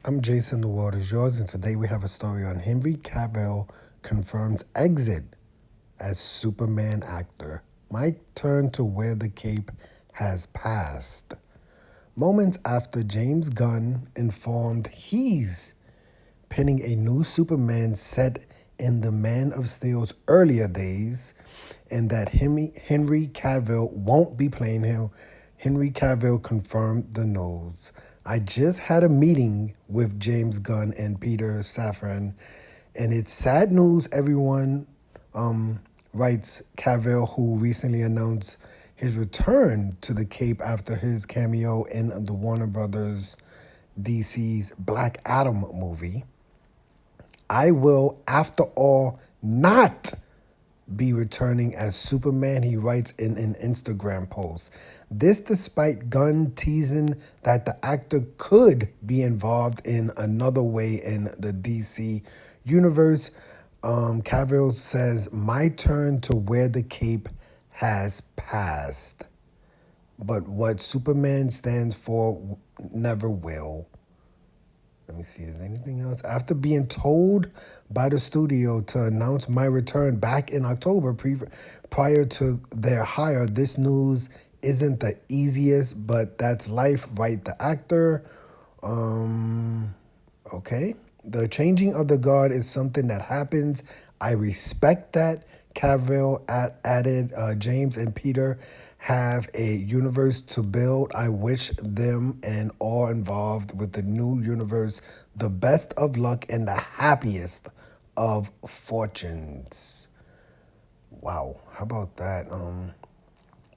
I'm Jason, the world is yours, and today we have a story on Henry Cavill confirms exit as Superman actor. My turn to wear the cape has passed. Moments after James Gunn informed he's penning a new Superman set in the Man of Steel's earlier days, and that Henry Cavill won't be playing him. Henry Cavill confirmed the news. I just had a meeting with James Gunn and Peter Safran, and it's sad news, everyone, writes Cavill, who recently announced his return to the Cape after his cameo in the Warner Brothers DC's Black Adam movie. I will, after all, not be returning as Superman, he writes in an Instagram post. This despite Gunn teasing that the actor could be involved in another way in the DC universe. Cavill says, my turn to wear the cape has passed. But what Superman stands for never will. Let me see, is there anything else? After being told by the studio to announce my return back in October prior to their hire, this news isn't the easiest, but that's life, right? The actor. Okay. The changing of the guard is something that happens. I respect that. Cavill added, James and Peter have a universe to build. I wish them and all involved with the new universe the best of luck and the happiest of fortunes. Wow, how about that?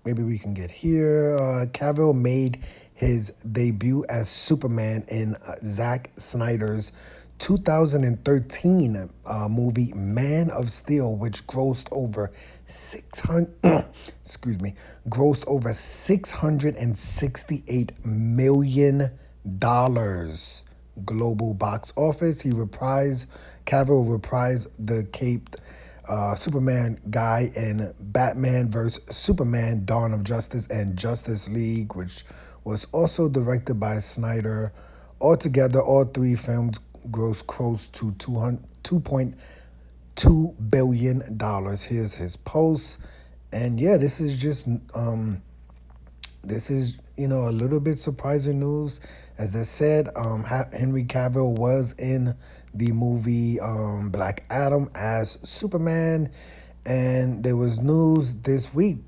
Maybe we can get here. Cavill made his debut as Superman in Zack Snyder's 2013 movie Man of Steel, which grossed over 600 grossed over $668 million global box office. Cavill reprised the caped Superman guy in Batman vs. Superman, Dawn of Justice, and Justice League, which was also directed by Snyder. Altogether, all three films grossed close to $2.2 billion. Here's his post. And yeah, this is just, a little bit surprising news. As I said, Henry Cavill was in the movie Black Adam as Superman. And there was news this week,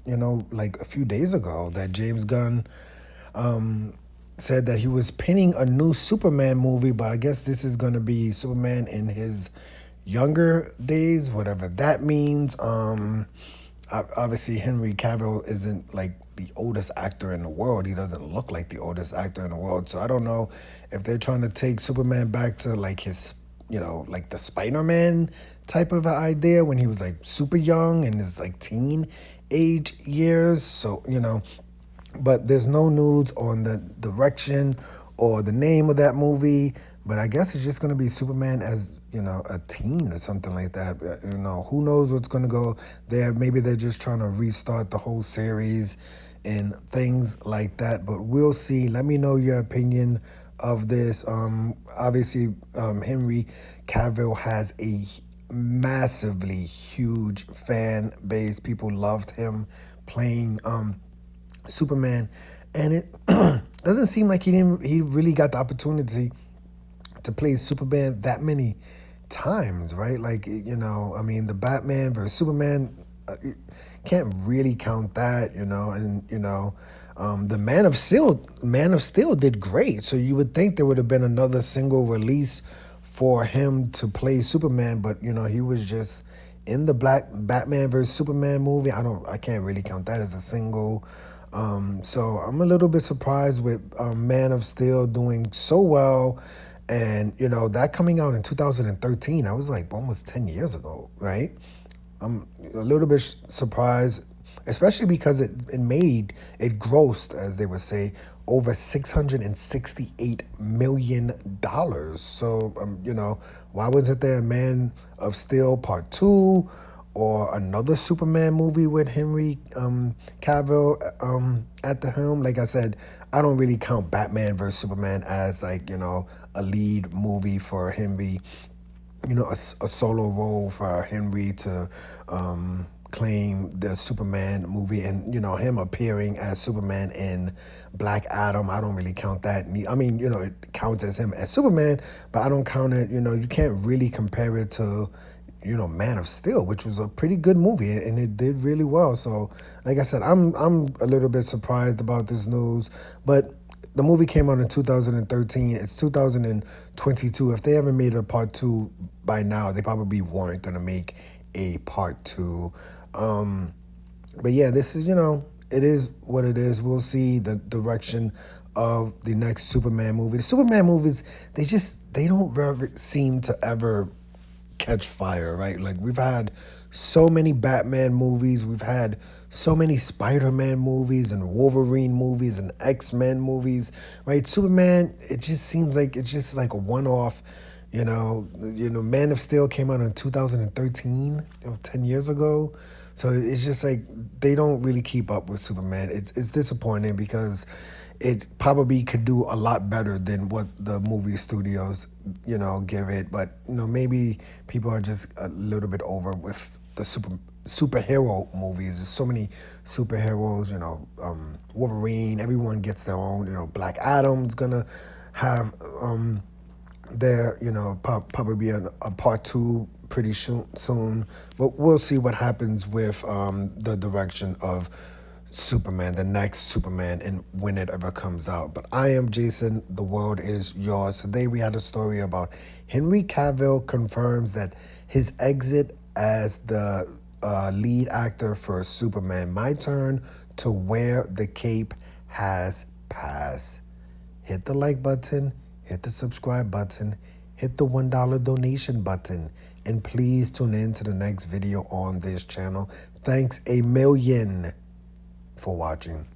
like a few days ago, that James Gunn said that he was pinning a new Superman movie, but I guess this is going to be Superman in his younger days, whatever that means. Obviously, Henry Cavill isn't like the oldest actor in the world. He doesn't look like the oldest actor in the world. So I don't know if they're trying to take Superman back to like his, like the Spider-Man type of idea when he was like super young in his like teen age years. So, but there's no news on the direction or the name of that movie. But I guess it's just going to be Superman as, a teen or something like that. Who knows what's going to go there. Maybe they're just trying to restart the whole series and things like that. But we'll see. Let me know your opinion of this. Obviously, Henry Cavill has a massively huge fan base. People loved him playing Superman, and it doesn't seem like he really got the opportunity to play Superman that many times, right? Like, the Batman versus Superman, can't really count that, and the Man of Steel did great. So you would think there would have been another single release for him to play Superman, but he was just in the Batman versus Superman movie. I can't really count that as a single. So I'm a little bit surprised with Man of Steel doing so well. And, that coming out in 2013, that was like almost 10 years ago, right? I'm a little bit surprised, especially because it grossed, as they would say, over $668 million. So, why wasn't there a Man of Steel Part 2 or another Superman movie with Henry Cavill at the helm. Like I said, I don't really count Batman versus Superman as like, a lead movie for Henry, a solo role for Henry to claim the Superman movie, and him appearing as Superman in Black Adam. I don't really count that. I mean, it counts as him as Superman, but I don't count it. You can't really compare it to Man of Steel, which was a pretty good movie, and it did really well. So, like I said, I'm a little bit surprised about this news, but the movie came out in 2013. It's 2022. If they haven't made a part two by now, they probably weren't gonna make a part two. But yeah, this is, it is what it is. We'll see the direction of the next Superman movie. The Superman movies, they don't really seem to ever catch fire, right? Like, we've had so many Batman movies, we've had so many Spider-Man movies and Wolverine movies and X-Men movies, right? Superman, it just seems like it's just like a one-off. Man of Steel came out in 2013, 10 years ago. So it's just like they don't really keep up with Superman. It's disappointing because it probably could do a lot better than what the movie studios, give it. But, maybe people are just a little bit over with the superhero movies. There's so many superheroes, Wolverine, everyone gets their own, Black Adam's gonna have there, probably be a part two pretty soon. But we'll see what happens with the direction of Superman, the next Superman, and when it ever comes out. But I am Jason. The world is yours. Today we had a story about Henry Cavill confirms that his exit as the lead actor for Superman. My turn to wear the cape has passed. Hit the like button, hit the subscribe button, hit the $1 donation button, and please tune in to the next video on this channel. Thanks a million for watching.